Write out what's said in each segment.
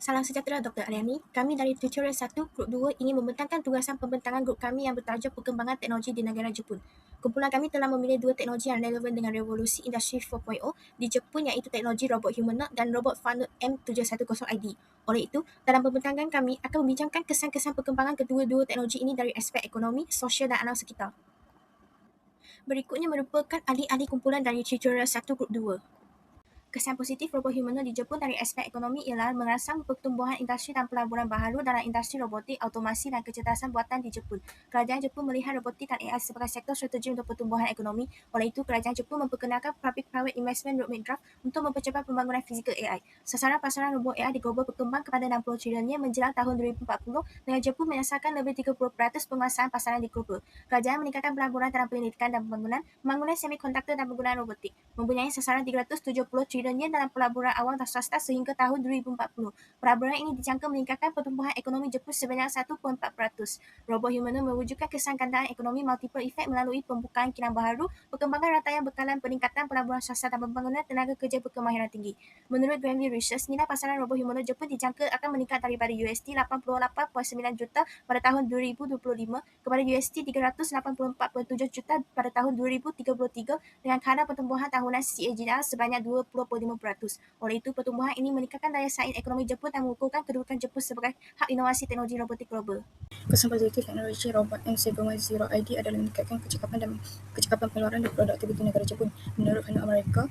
Salam sejahtera Dr. Aryani. Kami dari tutorial 1 Grup 2 ingin membentangkan tugasan pembentangan grup kami yang bertajuk Perkembangan Teknologi di Negara Jepun. Kumpulan kami telah memilih dua teknologi yang relevan dengan revolusi industri 4.0 di Jepun, iaitu teknologi robot humanoid dan robot Fanuc M710ID. Oleh itu, dalam pembentangan kami akan membincangkan kesan-kesan perkembangan kedua-dua teknologi ini dari aspek ekonomi, sosial dan alam sekitar. Berikutnya merupakan ahli-ahli kumpulan dari tutorial 1 Grup 2. Kesan positif robot humanoid di Jepun dari aspek ekonomi ialah merangsang pertumbuhan industri dan pelaburan baharu dalam industri robotik, automasi dan kecerdasan buatan di Jepun. Kerajaan Jepun melihat robotik dan AI sebagai sektor strategi untuk pertumbuhan ekonomi. Oleh itu, kerajaan Jepun memperkenalkan Public-Private Investment Roadmap Draft untuk mempercepat pembangunan fizikal AI. Sasaran pasaran robot AI di global berkembang kepada 60 trilion yen menjelang tahun 2040 dengan Jepun menyasarkan lebih 30% penguasaan pasaran di global. Kerajaan meningkatkan pelaburan dalam pendidikan dan pembangunan semikonduktor dan penggunaan robotik, mempunyai sasaran 370 trilion yen dalam pelaburan awam dan swasta sehingga tahun 2040. Pelaburan ini dijangka meningkatkan pertumbuhan ekonomi Jepun sebanyak 1.4%. Robot humanoid mewujudkan kesan gandaan ekonomi multiple effect melalui pembukaan kilang baharu, perkembangan rantaian bekalan, peningkatan pelaburan swasta dan pembangunan tenaga kerja berkemahiran tinggi. Menurut Grammy Research, nilai pasaran robot humanoid Jepun dijangka akan meningkat daripada USD 88.9 juta pada tahun 2025 kepada USD 384.7 juta pada tahun 2033 dengan kadar pertumbuhan tahunan CAGR sebanyak 20.5%. Oleh itu, pertumbuhan ini meningkatkan daya saing ekonomi Jepun dan mengukuhkan kedudukan Jepun sebagai hub inovasi teknologi robotik global. Kesan positif teknologi robot M710ID adalah meningkatkan kecekapan pengeluaran dan produktiviti negara Jepun. Menurut Fanuc Amerika,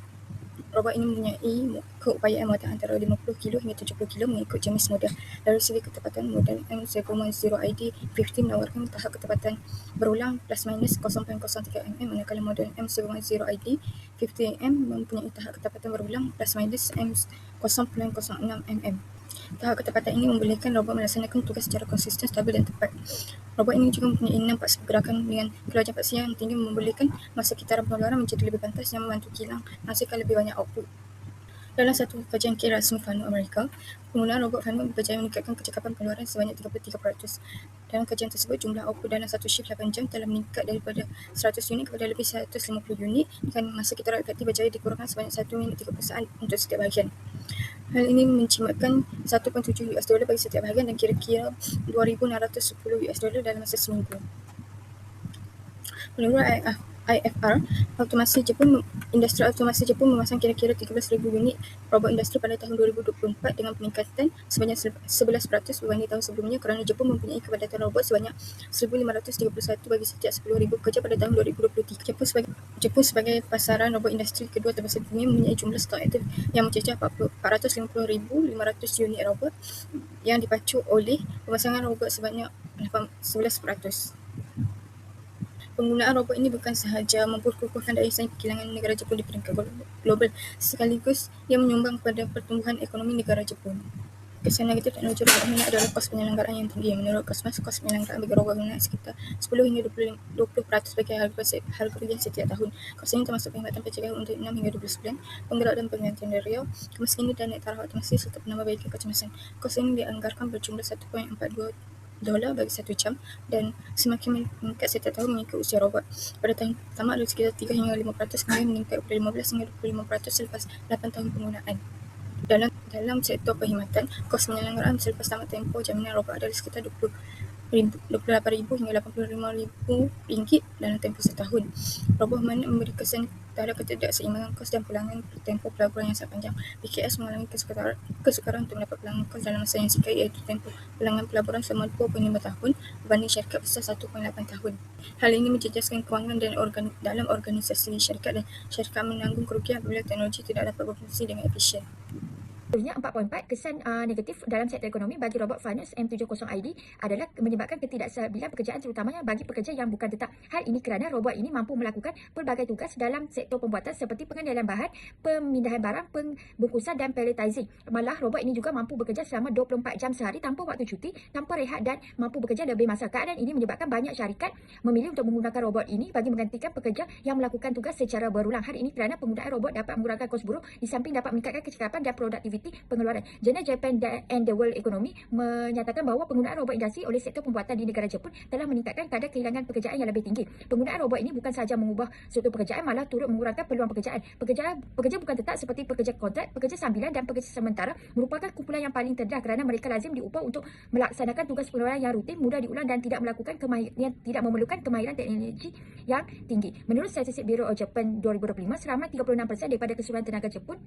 robot ini mempunyai keupayaan muatan antara 50 kilo hingga 70 kilo mengikut jenis model. Dari segi ketepatan, model M710ID 50 menawarkan tahap ketepatan berulang plus minus 0.03 mm, manakala model M710ID 50M mempunyai tahap ketepatan berulang plus minus 0.06 mm. Tahap ketepatan ini membolehkan robot melaksanakan tugas secara konsisten, stabil dan tepat. Robot ini juga mempunyai 6 gerakan dengan kelajuan paksian yang tinggi, membolehkan masa kitaran pengeluaran menjadi lebih pantas yang membantu kilang menghasilkan lebih banyak output. Dalam satu kajian kir rasmi Fanuc Amerika, penggunaan robot Fanuc berjaya meningkatkan kecekapan pengeluaran sebanyak 33%. Dalam kajian tersebut, jumlah output dalam satu shift 8 jam telah meningkat daripada 100 unit kepada lebih 150 unit dengan masa kitaran efektif berjaya dikurangkan sebanyak 1 minit 30 saat untuk setiap bahagian. Hal ini menjimatkan $1.7 bagi setiap bahagian dan kira-kira $2,610 dalam masa seminggu. Menurut IFR, industri automasi Jepun memasang kira-kira 13,000 unit robot industri pada tahun 2024 dengan peningkatan sebanyak 11% berbanding tahun sebelumnya kerana Jepun mempunyai kepadatan robot sebanyak 1,531 bagi setiap 10,000 pekerja pada tahun 2023. Jepun sebagai pasaran robot industri kedua terbesar di dunia mempunyai jumlah stok aktif yang mencecah 450,500 unit robot yang dipacu oleh pemasangan robot sebanyak 11%. Penggunaan robot ini bukan sahaja memperkukuhkan daya saing perkilangan negara Jepun di peringkat global, sekaligus ia menyumbang kepada pertumbuhan ekonomi negara Jepun. Kesan negatif teknologi robot humanoid adalah kos penyelenggaraan yang tinggi. Menurut Cosmas, kos penyelenggaraan bagi robot humanoid sekitar 10 hingga 20% bagi harga kerja setiap tahun. Kos ini termasuk perkhidmatan pencegahan untuk 6 hingga 12 bulan, penggerak dan penggantian dari kemiskinan dan naik taraf otomasi serta penambah baiknya kecemasan. Kos ini dianggarkan berjumlah $1.42 bagi 1 jam dan semakin meningkat setiap tahun mengikut usia robot. Pada tahun pertama adalah sekitar 3 hingga 5%, kemudian meningkat kepada 15 hingga 25% selepas 8 tahun penggunaan. Dalam sektor perkhidmatan, kos penyelenggaraan selepas tamat tempoh jaminan robot adalah sekitar 28,000 hingga 85,000 ringgit dalam tempoh setahun. Robot humanoid memberi kesan terhadap ketidakseimbangan kos dan pulangan tempoh pelaburan yang sangat panjang. BKS mengalami kesukaran untuk mendapat pulangan kos dalam masa yang singkat, iaitu tempoh pulangan pelaburan selama 2.5 tahun berbanding syarikat besar 1.8 tahun. Hal ini menjejaskan kewangan dalam organisasi syarikat dan syarikat menanggung kerugian apabila teknologi tidak dapat berfungsi dengan efisien. Seterusnya 4.4, kesan negatif dalam sektor ekonomi bagi robot Fanuc M70ID adalah menyebabkan ketidakstabilan pekerjaan terutamanya bagi pekerja yang bukan tetap. Hal ini kerana robot ini mampu melakukan pelbagai tugas dalam sektor pembuatan seperti pengendalian bahan, pemindahan barang, pembungkusan dan palletizing. Malah robot ini juga mampu bekerja selama 24 jam sehari tanpa waktu cuti, tanpa rehat dan mampu bekerja lebih masa. Keadaan ini menyebabkan banyak syarikat memilih untuk menggunakan robot ini bagi menggantikan pekerja yang melakukan tugas secara berulang. Hal ini kerana penggunaan robot dapat mengurangkan kos buruh di samping dapat meningkatkan kecekapan dan produktiviti kualiti pengeluaran. Jurnal Japan and the World Economy menyatakan bahawa penggunaan robot industri oleh sektor pembuatan di negara Jepun telah meningkatkan kadar kehilangan pekerjaan yang lebih tinggi. Penggunaan robot ini bukan sahaja mengubah struktur pekerjaan, malah turut mengurangkan peluang pekerjaan. Pekerja bukan tetap seperti pekerja kontrak, pekerja sambilan dan pekerja sementara merupakan kumpulan yang paling terdedah kerana mereka lazim diupah untuk melaksanakan tugas pengeluaran yang rutin, mudah diulang dan tidak memerlukan kemahiran teknologi yang tinggi. Menurut Statistik Bureau of Japan 2025, seramai 36% daripada keseluruhan tenaga Jepun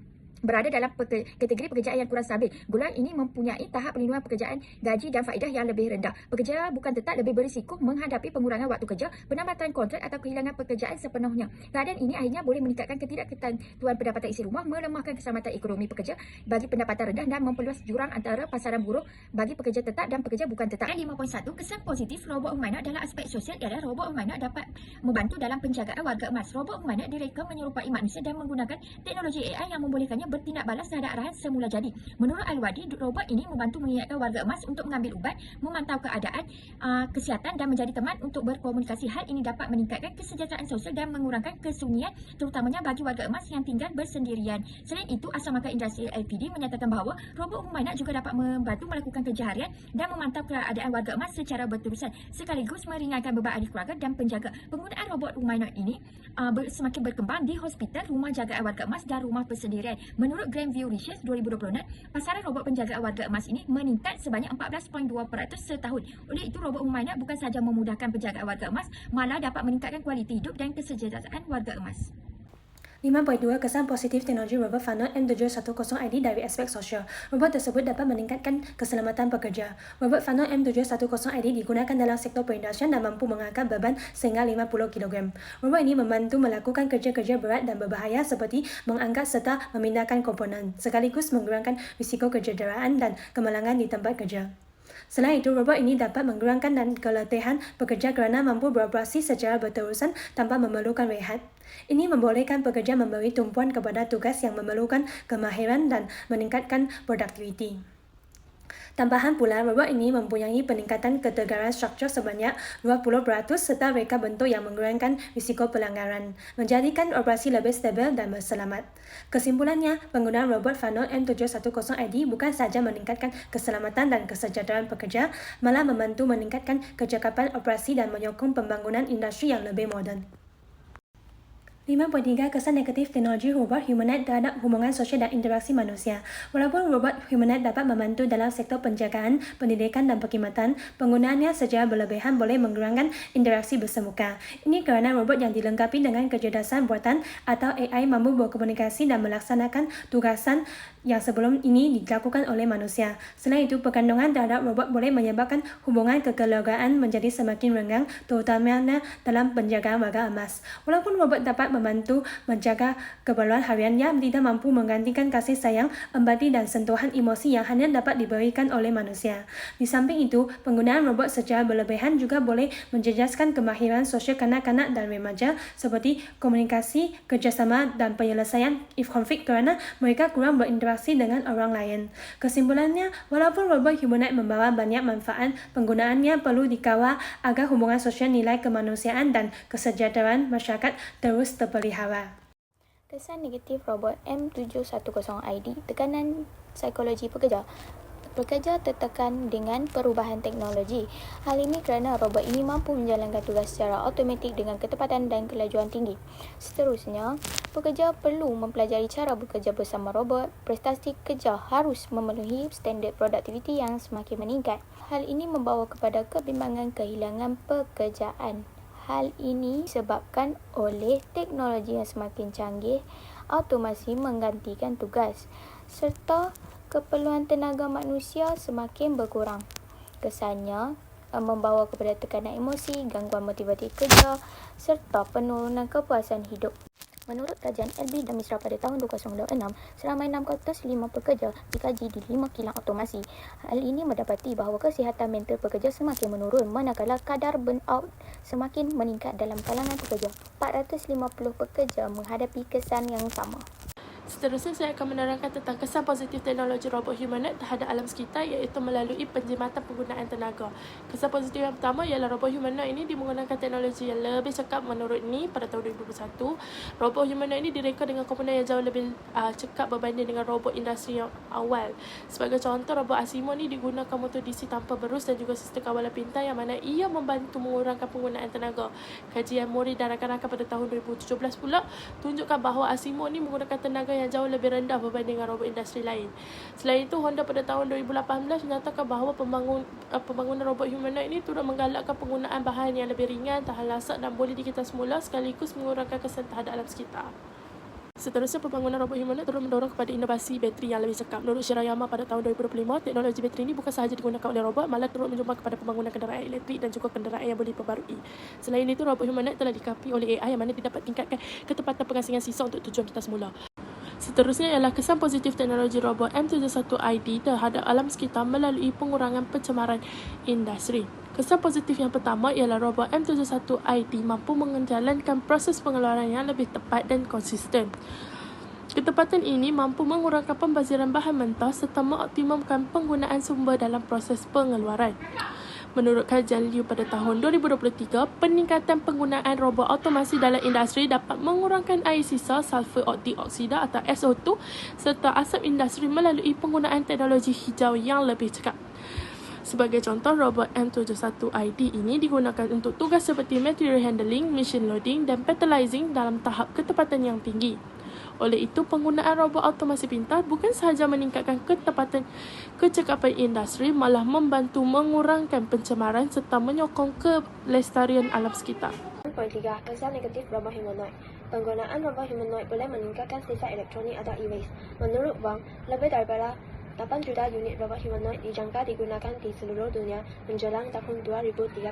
berada dalam kategori pekerjaan yang kurang stabil. Golongan ini mempunyai tahap perlindungan pekerjaan, gaji dan faedah yang lebih rendah. Pekerja bukan tetap lebih berisiko menghadapi pengurangan waktu kerja, penambatan kontrak atau kehilangan pekerjaan sepenuhnya. Keadaan ini akhirnya boleh meningkatkan ketidakketentuan pendapatan isi rumah, melemahkan keselamatan ekonomi pekerja bagi pendapatan rendah dan memperluas jurang antara pasaran buruh bagi pekerja tetap dan pekerja bukan tetap. 5.1 kesan positif robot humanoid dalam aspek sosial ialah robot humanoid dapat membantu dalam penjagaan warga emas. Robot humanoid direka menyerupai manusia dan menggunakan teknologi AI yang membolehkannya bertindak balas terhadap arahan semula jadi. Menurut Al-Wadi, robot ini membantu mengingatkan warga emas untuk mengambil ubat, memantau keadaan kesihatan dan menjadi teman untuk berkomunikasi. Hal ini dapat meningkatkan kesejahteraan sosial dan mengurangkan kesunyian terutamanya bagi warga emas yang tinggal bersendirian. Selain itu, Asamaka Industri LPD menyatakan bahawa robot humanoid juga dapat membantu melakukan kerja harian dan memantau keadaan warga emas secara berterusan sekaligus meringankan beban ahli keluarga dan penjaga. Penggunaan robot humanoid ini semakin berkembang di hospital, rumah jagaan warga emas dan rumah persendirian. Menurut Grandview Research 2026, pasaran robot penjagaan warga emas ini meningkat sebanyak 14.2% setahun. Oleh itu, robot humanoid bukan sahaja memudahkan penjagaan warga emas, malah dapat meningkatkan kualiti hidup dan kesejahteraan warga emas. 5.2 Kesan positif teknologi robot Fanon M710ID dari aspek sosial. Robot tersebut dapat meningkatkan keselamatan pekerja. Robot Fanon M710ID digunakan dalam sektor perindustrian dan mampu mengangkat beban sehingga 50 kg. Robot ini membantu melakukan kerja-kerja berat dan berbahaya seperti mengangkat serta memindahkan komponen, sekaligus mengurangkan risiko kecederaan dan kemalangan di tempat kerja. Selain itu, robot ini dapat mengurangkan dan keletihan pekerja kerana mampu beroperasi secara berterusan tanpa memerlukan rehat. Ini membolehkan pekerja memberi tumpuan kepada tugas yang memerlukan kemahiran dan meningkatkan produktiviti. Tambahan pula, robot ini mempunyai peningkatan ketegaran struktur sebanyak 20% serta reka bentuk yang mengurangkan risiko pelanggaran, menjadikan operasi lebih stabil dan berselamat. Kesimpulannya, penggunaan robot Fanon M710ID bukan sahaja meningkatkan keselamatan dan kesejahteraan pekerja, malah membantu meningkatkan kecekapan operasi dan menyokong pembangunan industri yang lebih moden. 5.3 Kesan negatif teknologi robot humanoid terhadap hubungan sosial dan interaksi manusia. Walaupun robot humanoid dapat membantu dalam sektor penjagaan, pendidikan dan perkhidmatan, penggunaannya secara berlebihan boleh mengurangkan interaksi bersemuka. Ini kerana robot yang dilengkapi dengan kecerdasan buatan atau AI mampu berkomunikasi dan melaksanakan tugasan yang sebelum ini dilakukan oleh manusia. Selain itu, perkandungan terhadap robot boleh menyebabkan hubungan kekeluargaan menjadi semakin renggang, terutamanya dalam penjagaan warga emas. Walaupun robot dapat membantu menjaga keperluan hariannya, tidak mampu menggantikan kasih sayang, empati dan sentuhan emosi yang hanya dapat diberikan oleh manusia. Di samping itu, penggunaan robot secara berlebihan juga boleh menjejaskan kemahiran sosial kanak-kanak dan remaja seperti komunikasi, kerjasama dan penyelesaian konflik kerana mereka kurang berinteraksi dengan orang lain. Kesimpulannya, walaupun robot humanoid membawa banyak manfaat, penggunaannya perlu dikawal agar hubungan sosial, nilai kemanusiaan dan kesejahteraan masyarakat terus terpelihara. Kesan negatif robot M710ID, tekanan psikologi pekerja. Pekerja tertekan dengan perubahan teknologi. Hal ini kerana robot ini mampu menjalankan tugas secara automatik dengan ketepatan dan kelajuan tinggi. Seterusnya, pekerja perlu mempelajari cara bekerja bersama robot. Prestasi kerja harus memenuhi standard produktiviti yang semakin meningkat. Hal ini membawa kepada kebimbangan kehilangan pekerjaan. Hal ini disebabkan oleh teknologi yang semakin canggih, automasi menggantikan tugas, serta keperluan tenaga manusia semakin berkurang. Kesannya membawa kepada tekanan emosi, gangguan motivasi kerja, serta penurunan kepuasan hidup. Menurut kajian LB dan Misra pada tahun 2026, seramai 605 pekerja dikaji di 5 kilang otomasi. Hal ini mendapati bahawa kesihatan mental pekerja semakin menurun manakala kadar burnout semakin meningkat dalam kalangan pekerja. 450 pekerja menghadapi kesan yang sama. Seterusnya saya akan menerangkan tentang kesan positif teknologi robot humanoid terhadap alam sekitar, iaitu melalui penjimatan penggunaan tenaga. Kesan positif yang pertama ialah robot humanoid ini menggunakan teknologi yang lebih cekap. Menurut ni, pada tahun 2021, robot humanoid ini direka dengan komponen yang jauh lebih cekap berbanding dengan robot industri yang awal. Sebagai contoh, robot Asimo ni digunakan motor DC tanpa berus dan juga sistem kawalan pintar yang mana ia membantu mengurangkan penggunaan tenaga. Kajian Mori dan rakan-rakan pada tahun 2017 pula tunjukkan bahawa Asimo ni menggunakan tenaga yang jauh lebih rendah berbanding dengan robot industri lain. Selain itu, Honda pada tahun 2018 menyatakan bahawa pembangunan robot humanoid ini turut menggalakkan penggunaan bahan yang lebih ringan, tahan lasak dan boleh dikitar semula sekaligus mengurangkan kesan terhadap alam sekitar. Seterusnya, pembangunan robot humanoid turut mendorong kepada inovasi bateri yang lebih cekap. Menurut Shirayama pada tahun 2025, teknologi bateri ini bukan sahaja digunakan oleh robot, malah turut menyumbang kepada pembangunan kenderaan elektrik dan juga kenderaan yang boleh diperbarui. Selain itu, robot humanoid telah dikapi oleh AI yang mana dapat tingkatkan ketepatan pengasingan sisa untuk tujuan kita semula. Seterusnya ialah kesan positif teknologi robot M71ID terhadap alam sekitar melalui pengurangan pencemaran industri. Kesan positif yang pertama ialah robot M71ID mampu menjalankan proses pengeluaran yang lebih tepat dan konsisten. Ketepatan ini mampu mengurangkan pembaziran bahan mentah serta mengoptimumkan penggunaan sumber dalam proses pengeluaran. Menurut kajian Liu pada tahun 2023, peningkatan penggunaan robot otomasi dalam industri dapat mengurangkan air sisa sulfur dioksida atau SO2 serta asap industri melalui penggunaan teknologi hijau yang lebih cekap. Sebagai contoh, robot M71ID ini digunakan untuk tugas seperti material handling, machine loading dan fertilizing dalam tahap ketepatan yang tinggi. Oleh itu, penggunaan robot otomasi pintar bukan sahaja meningkatkan kecekapan industri, malah membantu mengurangkan pencemaran serta menyokong kelestarian alam sekitar. 3. Kesan negatif robot humanoid. Penggunaan robot humanoid boleh meningkatkan sisa elektronik atau e-waste. Menurut Wang, lebih daripada 8 juta unit robot humanoid dijangka digunakan di seluruh dunia menjelang tahun 2035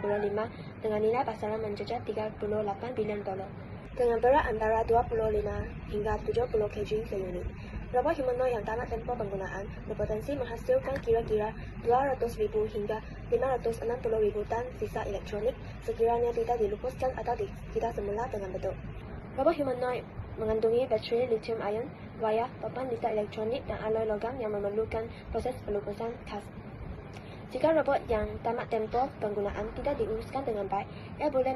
dengan nilai pasaran mencapai 38 bilion dolar. Dengan berat antara 25 hingga 70 kg seunit. Robot humanoid yang tamat tempoh penggunaan berpotensi menghasilkan kira-kira 200,000 hingga 560,000 tan sisa elektronik sekiranya tidak dilupuskan atau tidak semula dengan betul. Robot humanoid mengandungi bateri lithium ion, wayar, papan litar elektronik dan alloy logam yang memerlukan proses pelupusan khas. Jika robot yang tamat tempoh penggunaan tidak diuruskan dengan baik, ia boleh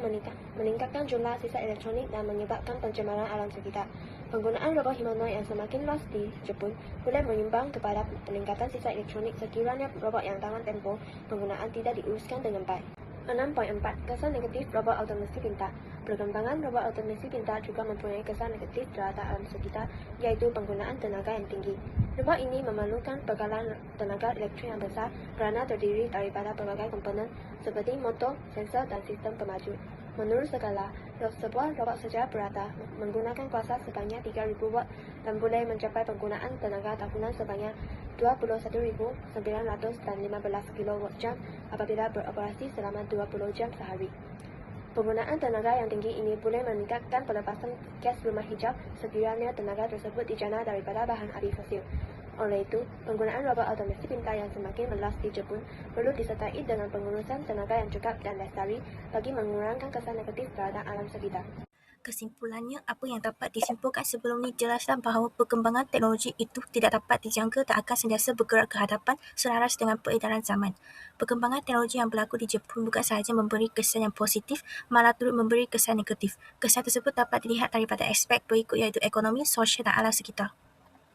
meningkatkan jumlah sisa elektronik dan menyebabkan pencemaran alam sekitar. Penggunaan robot humanoid yang semakin luas di Jepun boleh menyumbang kepada peningkatan sisa elektronik sekiranya robot yang tamat tempoh penggunaan tidak diuruskan dengan baik. 6.4. Kesan negatif robot otomasi pintar. Perkembangan robot otomasi pintar juga mempunyai kesan negatif terhadap alam sekitar, iaitu penggunaan tenaga yang tinggi. Robot ini memerlukan bekalan tenaga elektrik yang besar kerana terdiri daripada pelbagai komponen seperti motor, sensor dan sistem pemaju. Menurut skala, sebuah robot secara berata menggunakan kuasa sebanyak 3,000 watt dan boleh mencapai penggunaan tenaga tahunan sebanyak 21,900 dan 15 kWh apabila beroperasi selama 20 jam sehari. Penggunaan tenaga yang tinggi ini boleh meningkatkan pelepasan gas rumah hijau sekiranya tenaga tersebut dijana daripada bahan api fosil. Oleh itu, penggunaan robot otomasi pintar yang semakin meluas di Jepun perlu disertai dengan pengurusan tenaga yang cukup dan lestari bagi mengurangkan kesan negatif terhadap alam sekitar. Kesimpulannya, apa yang dapat disimpulkan sebelum ini jelaslah bahawa perkembangan teknologi itu tidak dapat dijangka dan akan sentiasa bergerak ke hadapan selaras dengan peredaran zaman. Perkembangan teknologi yang berlaku di Jepun bukan sahaja memberi kesan yang positif, malah turut memberi kesan negatif. Kesan tersebut dapat dilihat daripada aspek berikut iaitu ekonomi, sosial dan alam sekitar.